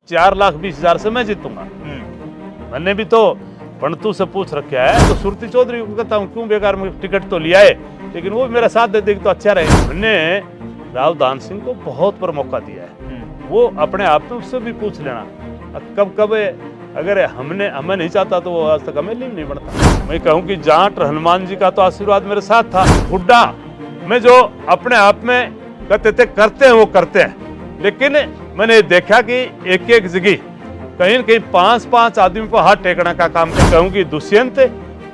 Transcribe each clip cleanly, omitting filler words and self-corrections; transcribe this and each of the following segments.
4,20,000 से मैं जीतूंगा। मैंने भी तो पंडितों से पूछ रखा है, तो सुरती चौधरी को कहता हूँ क्यों बेकार में टिकट तो लिया है, लेकिन वो मेरा साथ दे देगी तो अच्छा रहेगा। मैंने राव दान सिंह को बहुत बार मौका दिया है, वो अपने आप में उससे भी पूछ लेना कब कब अगर हमें नहीं चाहता तो वो आज तक हमें नहीं बनता। मैं कहूँ कि जाट हनुमान जी का तो आशीर्वाद मेरे साथ था। हुड्डा में जो अपने आप में कहते थे करते हैं वो करते हैं, लेकिन मैंने देखा कि एक एक जगह कहीं न कहीं 5-5 आदमी पर हाथ टेकने का काम कर। कहूँ कि दुष्यंत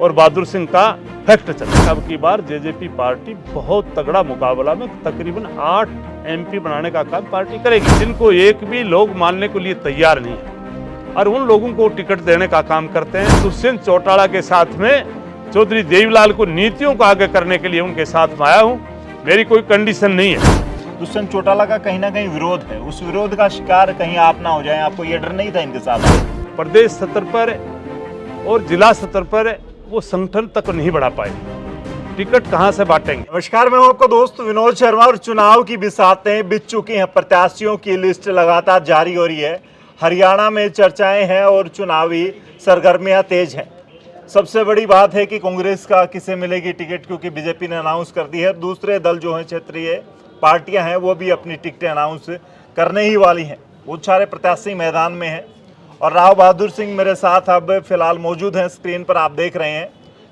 और बहादुर सिंह का फैक्ट चला। अब की बार जेजेपी पार्टी बहुत तगड़ा मुकाबला में तकरीबन 8 MP बनाने का काम पार्टी करेगी, जिनको एक भी लोग मानने के लिए तैयार नहीं है, और उन लोगों को टिकट देने का काम करते हैं। दुष्यंत चौटाला के साथ में चौधरी देवीलाल को नीतियों को आगे करने के लिए उनके साथ में आया हूँ, मेरी कोई कंडीशन नहीं है। दुष्यंत चौटाला का कहीं ना कहीं विरोध है, उस विरोध का शिकार कहीं आप ना हो जाएं, आपको ये डर नहीं था इनके साथ? प्रदेश स्तर पर और जिला स्तर पर वो संगठन तक नहीं बढ़ा पाए, टिकट कहां से बांटेंगे। नमस्कार, मैं हूं आपका दोस्त विनोद शर्मा और चुनाव की बिसातें बिछ चुकी हैं। प्रत्याशियों की लिस्ट लगातार जारी हो रही है, हरियाणा में चर्चाएं हैं और चुनावी सरगर्मियां तेज हैं। सबसे बड़ी बात है कि कांग्रेस का किसे मिलेगी टिकट, क्योंकि बीजेपी ने अनाउंस कर दी है। दूसरे दल जो हैं, क्षेत्रीय पार्टियां हैं, वो भी अपनी टिकटें अनाउंस करने ही वाली हैं। बहुत सारे प्रत्याशी मैदान में हैं और राव बहादुर सिंह मेरे साथ अब फिलहाल मौजूद हैं। स्क्रीन पर आप देख रहे हैं,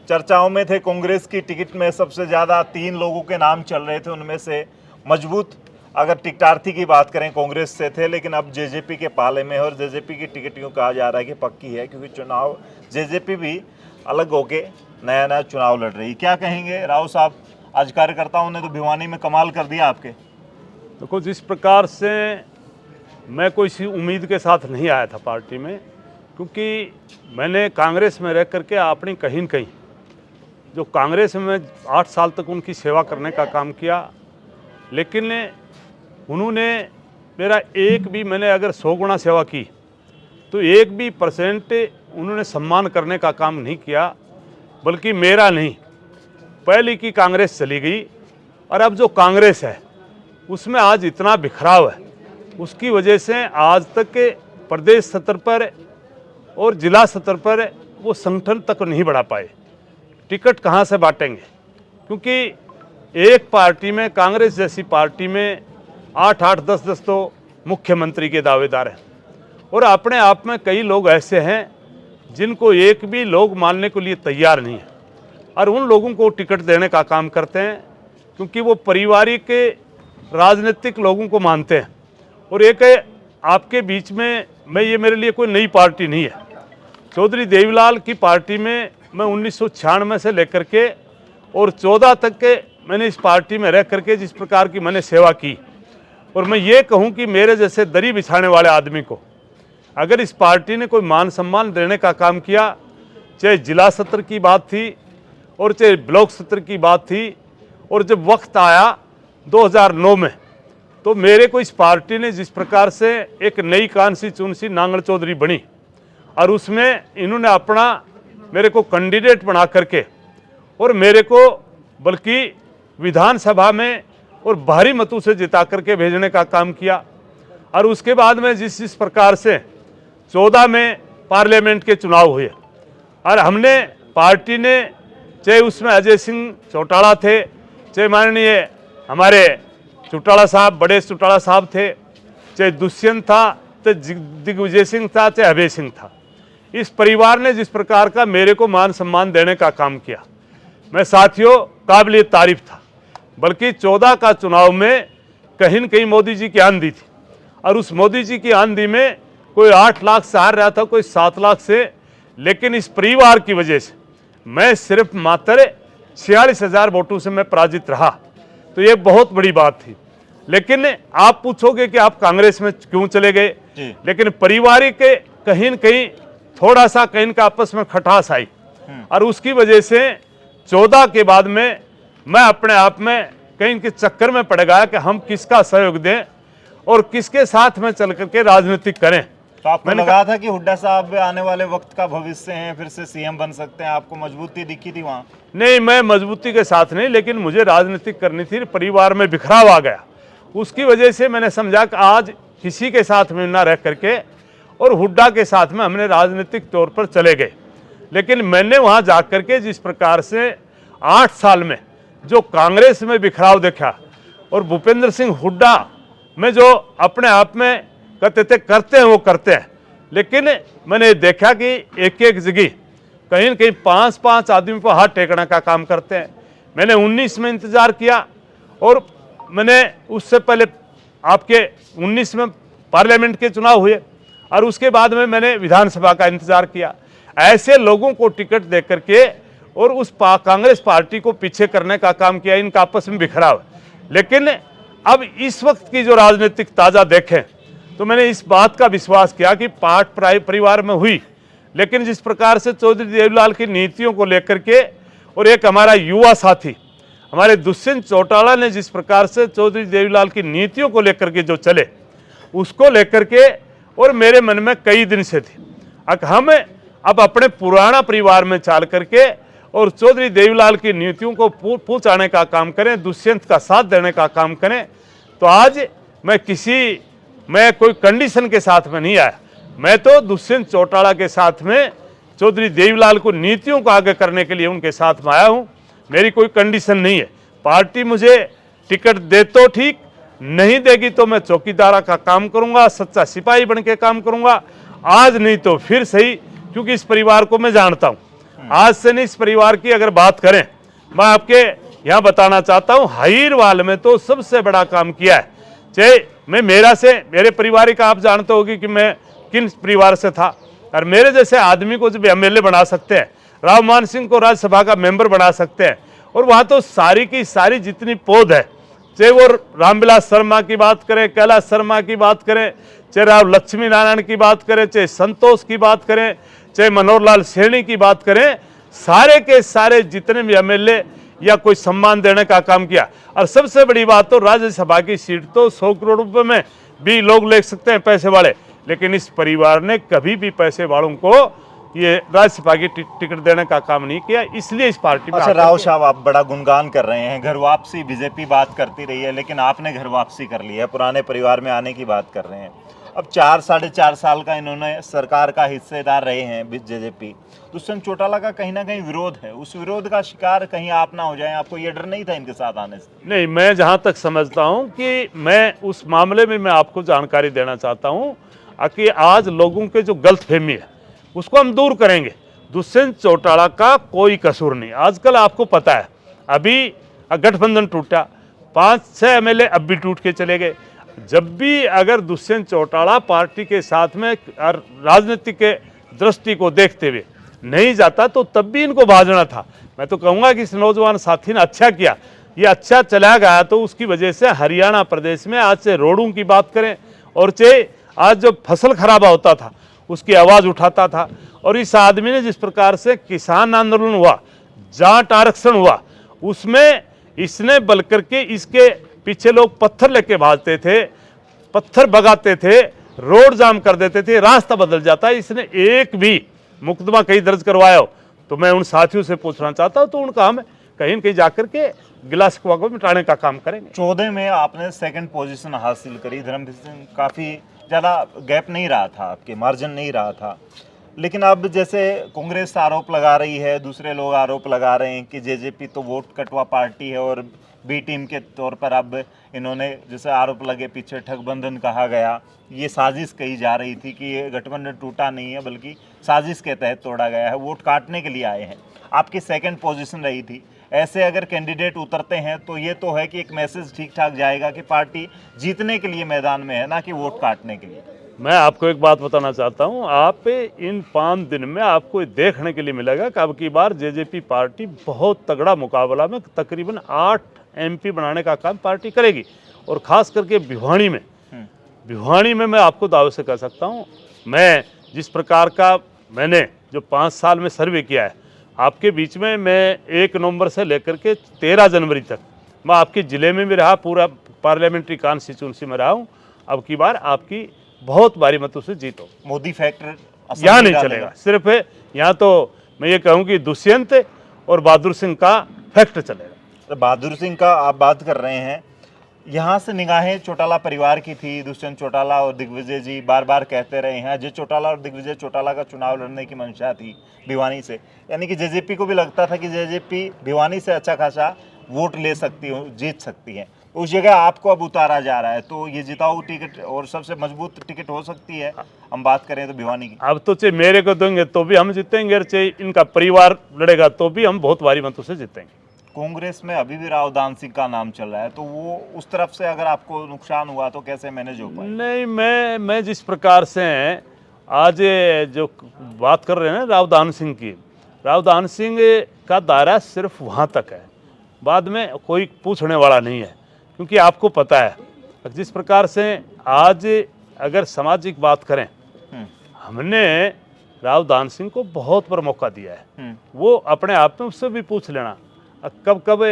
चर्चाओं में थे। कांग्रेस की टिकट में सबसे ज़्यादा 3 लोगों के नाम चल रहे थे, उनमें से मजबूत अगर टिकटार्थी की बात करें कांग्रेस से थे, लेकिन अब जेजेपी के पाले में है और जेजेपी की टिकट यूँ कहा जा रहा है कि पक्की है, क्योंकि चुनाव जेजेपी भी अलग होके नया नया चुनाव लड़ रही। क्या कहेंगे राव साहब, आज कार्यकर्ताओं ने तो भिवानी में कमाल कर दिया आपके? देखो, जिस प्रकार से मैं कोई सी उम्मीद के साथ नहीं आया था पार्टी में, क्योंकि मैंने कांग्रेस में रह करके अपनी कहीं न कहीं जो कांग्रेस में 8 साल तक उनकी सेवा करने का काम किया, लेकिन उन्होंने मेरा एक भी, मैंने अगर 100 गुना सेवा की तो 1% उन्होंने सम्मान करने का काम नहीं किया, बल्कि मेरा नहीं, पहले की कांग्रेस चली गई। और अब जो कांग्रेस है उसमें आज इतना बिखराव है, उसकी वजह से आज तक के प्रदेश स्तर पर और जिला स्तर पर वो संगठन तक नहीं बढ़ा पाए। टिकट कहाँ से बांटेंगे, क्योंकि एक पार्टी में, कांग्रेस जैसी पार्टी में 8-8, 10-10 तो मुख्यमंत्री के दावेदार हैं, और अपने आप में कई लोग ऐसे हैं जिनको एक भी लोग मानने के लिए तैयार नहीं है, और उन लोगों को टिकट देने का काम करते हैं, क्योंकि वो पारिवारिक राजनीतिक लोगों को मानते हैं। और एक आपके बीच में ये मेरे लिए कोई नई पार्टी नहीं है। चौधरी देवीलाल की पार्टी में मैं 1996 से लेकर के और 14 तक के मैंने इस पार्टी में रह करके जिस प्रकार की मैंने सेवा की, और मैं ये कहूँ कि मेरे जैसे दरी बिछाने वाले आदमी को अगर इस पार्टी ने कोई मान सम्मान देने का काम किया, चाहे जिला स्तर की बात थी और चाहे ब्लॉक स्तर की बात थी, और जब वक्त आया 2009 में, तो मेरे को इस पार्टी ने जिस प्रकार से एक नई कांसी चुनसी नांगल चौधरी बनी, और उसमें इन्होंने अपना मेरे को कैंडिडेट बना करके और मेरे को बल्कि विधानसभा में और भारी मतों से जिता करके भेजने का काम किया। और उसके बाद में जिस प्रकार से 14 में पार्लियामेंट के चुनाव हुए, और हमने पार्टी ने, चाहे उसमें अजय सिंह चौटाला थे, चाहे माननीय हमारे चौटाला साहब, बड़े चौटाला साहब थे, चाहे दुष्यंत था, चाहे दिग्विजय सिंह था, चाहे अभय सिंह था, इस परिवार ने जिस प्रकार का मेरे को मान सम्मान देने का काम किया, मैं साथियों काबिल तारीफ था। बल्कि 14 का चुनाव में कहीं न कहीं मोदी जी की आंधी थी, और उस मोदी जी की आंधी में कोई 8 लाख से हार रहा था, कोई 7 लाख से, लेकिन इस परिवार की वजह से मैं सिर्फ मात्र 46,000 वोटों से मैं पराजित रहा, तो ये बहुत बड़ी बात थी। लेकिन आप पूछोगे कि आप कांग्रेस में क्यों चले गए, लेकिन पारिवारिक कहीं न कहीं थोड़ा सा कहीं का आपस में खटास आई, और उसकी वजह से 14 के बाद में मैं अपने आप में कहीं के चक्कर में पड़ गया कि हम किसका सहयोग दें और किसके साथ में चल करके राजनीतिक करें। तो आपको लगा था कि हुड्डा साहब आने वाले वक्त का भविष्य हैं, फिर से सीएम बन सकते हैं, आपको मजबूती दिखी थी वहाँ? नहीं, मैं मजबूती के साथ नहीं, लेकिन मुझे राजनीतिक करनी थी। परिवार में बिखराव आ गया, उसकी वजह से मैंने समझा कि आज किसी के साथ में ना रह करके और हुड्डा के साथ में हमने राजनीतिक तौर पर चले गए। लेकिन मैंने वहाँ जा कर के जिस प्रकार से 8 साल में जो कांग्रेस में बिखराव देखा और भूपेंद्र सिंह हुड्डा में जो अपने आप में कहते थे करते हैं वो करते हैं, लेकिन मैंने देखा कि एक एक जगह कहीं न कहीं 5-5 आदमी पर हाथ टेकने का काम करते हैं। मैंने 19 में इंतजार किया और मैंने उससे पहले आपके 19 में पार्लियामेंट के चुनाव हुए और उसके बाद में मैंने विधानसभा का इंतजार किया। ऐसे लोगों को टिकट दे करके और उस कांग्रेस पार्टी को पीछे करने का काम किया, इनका आपस में बिखराव। लेकिन अब इस वक्त की जो राजनीतिक ताज़ा देखें तो मैंने इस बात का विश्वास किया कि पार्ट परिवार में हुई, लेकिन जिस प्रकार से चौधरी देवीलाल की नीतियों को लेकर के और एक हमारा युवा साथी हमारे दुष्यंत चौटाला ने जिस प्रकार से चौधरी देवीलाल की नीतियों को लेकर के जो चले उसको लेकर के और मेरे मन में कई दिन से थी हम अब अपने पुराना परिवार में चाल करके और चौधरी देवीलाल की नीतियों को पहुंचाने का काम करें, दुष्यंत का साथ देने का काम करें। तो आज मैं कोई कंडीशन के साथ में नहीं आया, मैं तो दुष्यंत चौटाला के साथ में चौधरी देवीलाल को नीतियों को आगे करने के लिए उनके साथ में आया हूं। मेरी कोई कंडीशन नहीं है। पार्टी मुझे टिकट दे तो ठीक, नहीं देगी तो मैं चौकीदारा का काम करूंगा, सच्चा सिपाही बन के काम करूंगा। आज नहीं तो फिर सही, क्योंकि इस परिवार को मैं जानता हूं। आज से नहीं, इस परिवार की अगर बात करें, मैं आपके यहाँ बताना चाहता हूं, हाईरवाल में तो सबसे बड़ा काम किया है। चाहे मैं मेरे परिवार का आप जानते होगी कि मैं किन परिवार से था, और मेरे जैसे आदमी को जब एमएलए बना सकते हैं, राव मान सिंह को राज्यसभा का मेंबर बना सकते हैं, और वहाँ तो सारी की सारी जितनी पौध है, चाहे वो रामविलास शर्मा की बात करें, कैलाश शर्मा की बात करें, चाहे राव लक्ष्मी नारायण की बात करें, चाहे संतोष की बात करें, चाहे मनोहर लाल सैनी की बात करें, सारे के सारे जितने भी एमएलए या कोई सम्मान देने का काम किया। और सबसे बड़ी बात तो राज्यसभा की सीट तो 100 करोड़ रुपए में भी लोग ले सकते हैं पैसे वाले, लेकिन इस परिवार ने कभी भी पैसे वालों को ये राज्यसभा की टिकट देने का काम नहीं किया, इसलिए इस पार्टी में। अच्छा राव साहब, आप बड़ा गुणगान कर रहे हैं, घर वापसी बीजेपी बात करती रही है, लेकिन आपने घर वापसी कर ली है, पुराने परिवार में आने की बात कर रहे हैं। अब 4-4.5 साल का इन्होंने सरकार का हिस्सेदार रहे हैं जेजेपी। दुष्यंत चौटाला का कहीं ना कहीं विरोध है, उस विरोध का शिकार कहीं आप ना हो जाएं, आपको ये डर नहीं था इनके साथ आने से? नहीं, मैं जहां तक समझता हूं कि मैं उस मामले में मैं आपको जानकारी देना चाहता हूं कि आज लोगों के जो गलतफहमी है उसको हम दूर करेंगे। दुष्यंत चौटाला का कोई कसूर नहीं। आजकल आपको पता है, अभी गठबंधन टूटा, 5-6 एमएलए अब भी टूट के चले गए। जब भी अगर दुष्यंत चौटाला पार्टी के साथ में राजनीतिक के दृष्टि को देखते हुए नहीं जाता तो तब भी इनको भाजना था। मैं तो कहूँगा कि इस नौजवान साथी ने अच्छा किया, ये अच्छा चला गया तो उसकी वजह से हरियाणा प्रदेश में आज से रोडों की बात करें और चाहे आज जो फसल खराबा होता था उसकी आवाज़ उठाता था। और इस आदमी ने जिस प्रकार से किसान आंदोलन हुआ, जाट आरक्षण हुआ, उसमें इसने बल करके इसके पीछे लोग पत्थर लेके भागते थे, पत्थर भगाते थे, रोड जाम कर देते थे, रास्ता बदल जाता है। इसने एक भी मुकदमा कहीं दर्ज करवाया हो तो मैं उन साथियों से पूछना चाहता हूं, तो उनका हम कहीं न कहीं जाकर के गिला शिकवा को मिटाने का काम करेंगे। 14 में आपने 2nd पोजीशन हासिल करी। धर्मवीर सिंह काफ़ी ज़्यादा गैप नहीं रहा था, आपके मार्जिन नहीं रहा था, लेकिन अब जैसे कांग्रेस आरोप लगा रही है, दूसरे लोग आरोप लगा रहे हैं कि जेजेपी तो वोट कटवा पार्टी है और बी टीम के तौर पर अब इन्होंने जैसे आरोप लगे पीछे ठगबंधन कहा गया, ये साजिश कही जा रही थी कि ये गठबंधन टूटा नहीं है बल्कि साजिश के तहत तोड़ा गया है, वोट काटने के लिए आए हैं। आपकी 2nd पोजीशन रही थी। ऐसे अगर कैंडिडेट उतरते हैं तो ये तो है कि एक मैसेज ठीक ठाक जाएगा कि पार्टी जीतने के लिए मैदान में है, ना कि वोट काटने के लिए। मैं आपको एक बात बताना चाहता हूं, आप इन 5 दिन में आपको देखने के लिए मिलेगा कि अब की बार जेजेपी पार्टी बहुत तगड़ा मुकाबला में तकरीबन 8 एमपी बनाने का काम पार्टी करेगी। और खास करके भिवानी में मैं आपको दावे से कह सकता हूं, मैं जिस प्रकार का मैंने जो 5 साल में सर्वे किया है आपके बीच में, मैं 1 नवंबर से लेकर के 13 जनवरी तक मैं आपके ज़िले में भी रहा, पूरा पार्लियामेंट्री कॉन्स्टिट्यूंसी में रहा हूँ। अब की बार आपकी बहुत भारी मतों से जीतो। मोदी फैक्टर यहाँ नहीं चलेगा, सिर्फ यहाँ तो मैं ये कहूँ कि दुष्यंत और बहादुर सिंह का फैक्टर चलेगा। बहादुर सिंह का आप बात कर रहे हैं, यहाँ से निगाहें चौटाला परिवार की थी। दुष्यंत चौटाला और दिग्विजय जी बार बार कहते रहे हैं अजय चौटाला और दिग्विजय चौटाला का चुनाव लड़ने की मंशा थी भिवानी से, यानी कि जेजेपी को भी लगता था कि जेजेपी भिवानी से अच्छा खासा वोट ले सकती हो, जीत सकती है। उस जगह आपको अब उतारा जा रहा है, तो ये जिताऊ टिकट और सबसे मजबूत टिकट हो सकती है हम बात करें तो भिवानी की। अब तो चाहे मेरे को देंगे तो भी हम जीतेंगे और चाहे इनका परिवार लड़ेगा तो भी हम बहुत भारी मतों से जीतेंगे। कांग्रेस में अभी भी राव दान सिंह का नाम चल रहा है, तो वो उस तरफ से अगर आपको नुकसान हुआ तो कैसे मैनेज हो पाए? नहीं, मैं जिस प्रकार से आज जो बात कर रहे हैं ना राव सिंह की, राव सिंह का दायरा सिर्फ वहाँ तक है, बाद में कोई पूछने वाला नहीं है। क्योंकि आपको पता है जिस प्रकार से आज अगर सामाजिक बात करें, हमने राव सिंह को बहुत बार मौका दिया है, वो अपने आप में उससे भी पूछ लेना कब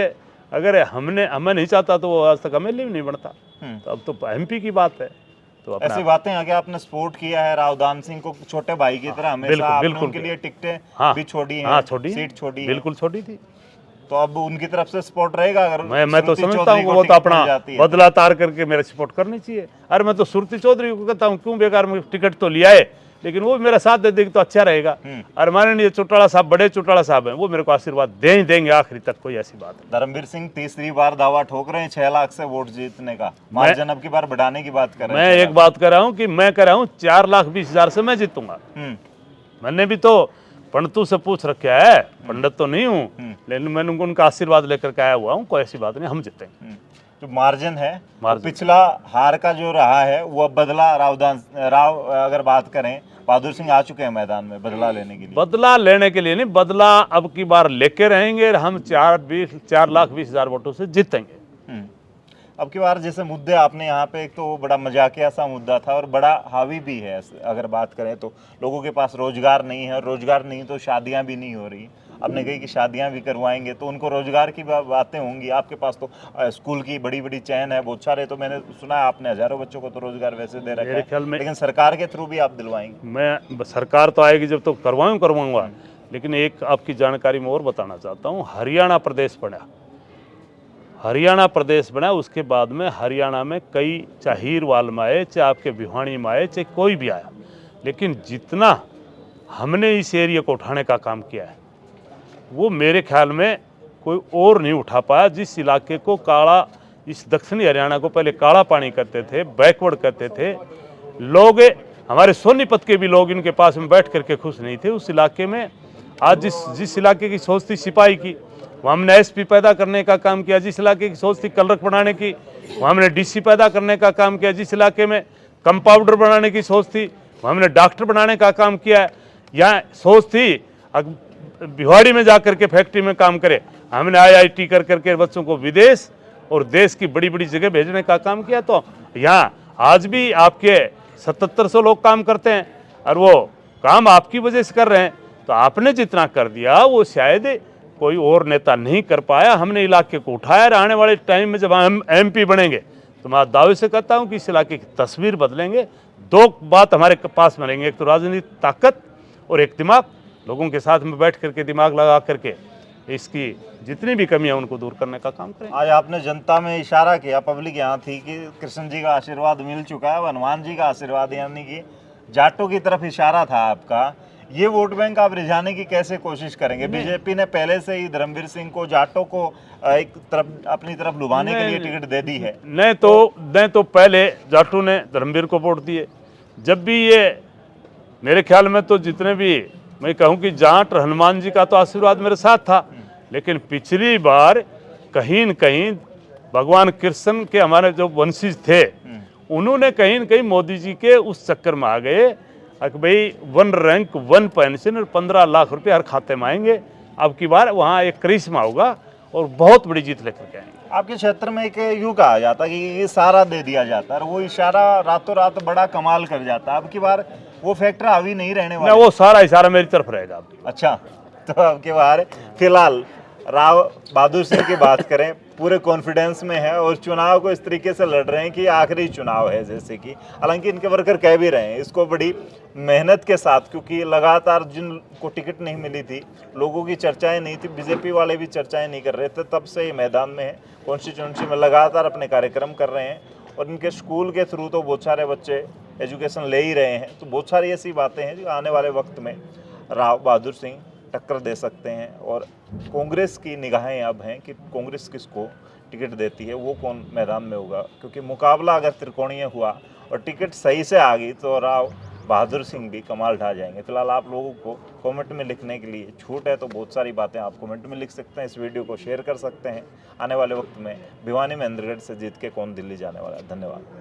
अगर हमें नहीं चाहता तो वो आज तक हमें लिए नहीं बनता। तो अब तो एमपी की बात है, तो ऐसी बातें आगे आपने सपोर्ट किया है राव सिंह को छोटे भाई की तरह, हमेशा आपने उनके लिए टिकटें भी छोड़ी हैं, सीट छोड़ी, बिल्कुल छोड़ी थी। तो अब उनकी तरफ से सपोर्ट रहेगा? अगर मैं तो समझता हूँ वो तो अपना बदला तार करके मेरा सपोर्ट करनी चाहिए। अरे मैं तो सुरती चौधरी को कहता हूँ क्यों बेकार में टिकट तो लिया है, लेकिन वो मेरा साथ दे देगी तो अच्छा रहेगा। और माननीय चौटाला साहब, बड़े चौटाला साहब हैं, वो मेरे को आशीर्वाद दे ही देंगे आखिरी तक, कोई ऐसी बात है। धर्मवीर सिंह तीसरी बार दावा ठोक रहे हैं 6 लाख से वोट जीतने का, मार्जिन अब की बार बढ़ाने की बात कर रहे हैं। मैं एक बात कर रहा हूँ कि मैं कह रहा हूँ 4,20,000 से मैं जीतूंगा। मैंने भी तो पंडितों से पूछ रखा है, पंडित तो नहीं हूँ, लेकिन मैंने उनका आशीर्वाद लेकर के आया हुआ हूँ, कोई ऐसी बात नहीं, हम जीतेंगे। जो मार्जिन है, पिछला हार का जो रहा है वो अब बदला राव अगर बात करें, बहादुर सिंह आ चुके हैं मैदान में बदला लेने के लिए। बदला लेने के लिए नहीं, बदला अब की बार लेके रहेंगे, हम 4,20,000 वोटों से जीतेंगे। अब की बार जैसे मुद्दे आपने यहाँ पे, एक तो बड़ा मजाकिया सा मुद्दा था और बड़ा हावी भी है, अगर बात करें तो लोगों के पास रोजगार नहीं है, और रोजगार नहीं तो शादियां भी नहीं हो रही। आपने कही कि शादियां भी करवाएंगे तो उनको रोजगार की बातें होंगी। आपके पास तो स्कूल की बड़ी बड़ी चैन है, बहुत सारे, तो मैंने सुना है आपने हजारों बच्चों को तो रोजगार वैसे दे रखा है, ख्याल में, लेकिन सरकार के थ्रू भी आप दिलवाएंगे? मैं सरकार तो आएगी जब तो करवाऊंगा, लेकिन एक आपकी जानकारी में और बताना चाहता हूँ। हरियाणा प्रदेश बना, उसके बाद में हरियाणा में कई, चाहे हीरवाल में आए, चाहे आपके भिवानी में आए, चाहे कोई भी आया, लेकिन जितना हमने इस एरिया को उठाने का काम किया है वो मेरे ख्याल में कोई और नहीं उठा पाया। जिस इलाके को काला, इस दक्षिणी हरियाणा को पहले काला पानी करते थे, बैकवर्ड करते थे लोग, हमारे सोनीपत के भी लोग इनके पास में बैठ करके खुश नहीं थे। उस इलाके में आज जिस इलाके की सोच थी सिपाही की, वहाँ हमने एसपी पैदा करने का काम किया। जिस इलाके की सोच थी कलरक बनाने की, वहाँ हमने डीसी पैदा करने का काम किया। जिस इलाके में कंपाउंडर बनाने की सोच थी, वहाँ हमने डॉक्टर बनाने का काम किया। यहाँ सोच थी भिवाड़ी में जाकर के फैक्ट्री में काम करे, हमने IIT कर करके बच्चों को विदेश और देश की बड़ी बड़ी जगह भेजने का काम किया। तो यहाँ आज भी आपके 7700 लोग काम करते हैं, और वो काम आपकी वजह से कर रहे हैं। तो आपने जितना कर दिया वो शायद कोई और नेता नहीं कर पाया। हमने इलाके को उठाया, और आने वाले टाइम में जब हम MP बनेंगे तो मैं दावे से कहता हूँ कि इस इलाके की तस्वीर बदलेंगे। 2 बात हमारे पास में रहेंगे, एक तो राजनीतिक ताकत और एक दिमाग। लोगों के साथ में बैठ करके दिमाग लगा करके इसकी जितनी भी कमियां उनको दूर करने का काम करें। आज आपने जनता में इशारा किया, पब्लिक यहाँ थी, कि कृष्ण जी का आशीर्वाद मिल चुका है, हनुमान जी का आशीर्वाद, यानी कि जाटों की तरफ इशारा था आपका। ये वोट बैंक आप रिझाने की कैसे कोशिश करेंगे? बीजेपी ने पहले से ही धर्मवीर सिंह को, जाटों को एक तरफ अपनी तरफ लुभाने के लिए टिकट दे दी है। नहीं तो पहले जाटों ने धर्मवीर को वोट दिए। जब भी ये, मेरे ख्याल में तो जितने भी, मैं कहूँ कि जाट हनुमान जी का तो आशीर्वाद मेरे साथ था, लेकिन पिछली बार कहीं न कहीं भगवान कृष्ण के हमारे जो वंशिज थे, उन्होंने कहीं न कहीं मोदी जी के उस चक्कर में आ गए कि भाई 1 रैंक 1 पेंशन और 15 लाख रुपए हर खाते में आएंगे। अब की बार वहाँ एक करिश्मा होगा और बहुत बड़ी जीत लेकर के आएंगे। आपके क्षेत्र में एक यूँ कहा जाता कि ये सारा दे दिया जाता है, वो इशारा रातों रात बड़ा कमाल कर जाता है। अब की बार वो फैक्टर हावी नहीं रहने वाला, वो सारा इशारा मेरी तरफ रहेगा। अच्छा, तो अब की बार फिलहाल राव बहादुर सिंह की बात करें, पूरे कॉन्फिडेंस में है और चुनाव को इस तरीके से लड़ रहे हैं कि आखिरी चुनाव है जैसे कि, हालांकि इनके वर्कर कह भी रहे हैं इसको बड़ी मेहनत के साथ, क्योंकि लगातार जिन को टिकट नहीं मिली थी, लोगों की चर्चाएं नहीं थी, बीजेपी वाले भी चर्चाएं नहीं कर रहे थे, तब से ये मैदान में है, कॉन्स्टिट्यूंसी में लगातार अपने कार्यक्रम कर रहे हैं और इनके स्कूल के थ्रू तो बहुत सारे बच्चे एजुकेशन ले ही रहे हैं। तो बहुत सारी ऐसी बातें हैं जो आने वाले वक्त में राव बहादुर सिंह टक्कर दे सकते हैं और कांग्रेस की निगाहें अब हैं कि कांग्रेस किसको टिकट देती है, वो कौन मैदान में होगा, क्योंकि मुकाबला अगर त्रिकोणीय हुआ और टिकट सही से आ गई तो राव बहादुर सिंह भी कमाल ढा जाएंगे। फिलहाल आप लोगों को कमेंट में लिखने के लिए छूट है, तो बहुत सारी बातें आप कमेंट में लिख सकते हैं, इस वीडियो को शेयर कर सकते हैं। आने वाले वक्त में भिवानी महेंद्रगढ़ से जीत के कौन दिल्ली जाने वाला है। धन्यवाद।